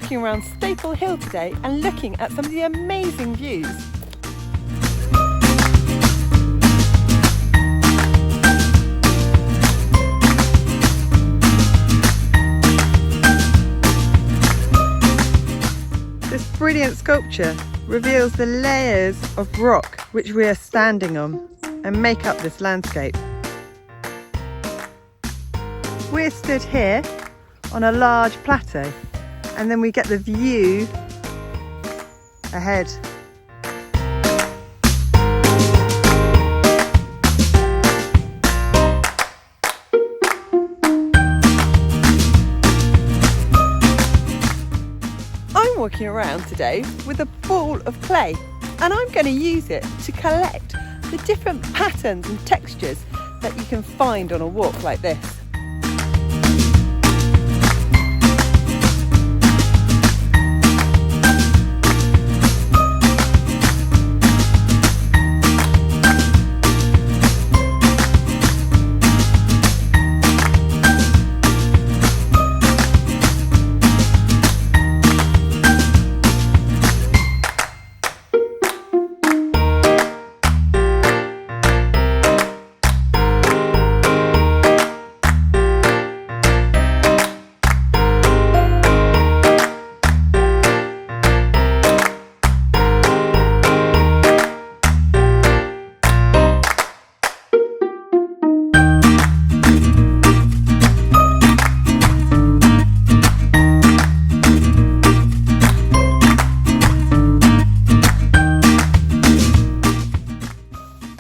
walking around Staple Hill today and looking at some of the amazing views. This brilliant sculpture reveals the layers of rock which we are standing on and make up this landscape. We're stood here on a large plateau and then we get the view ahead. I'm walking around today with a ball of clay and I'm going to use it to collect the different patterns and textures that you can find on a walk like this.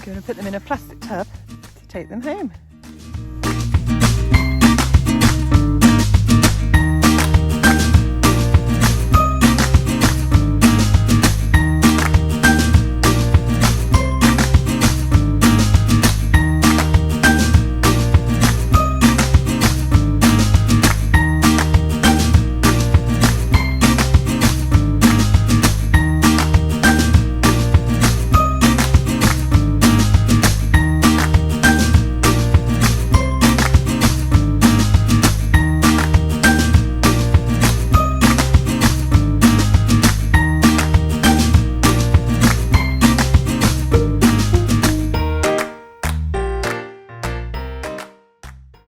Going to put them in a plastic tub to take them home.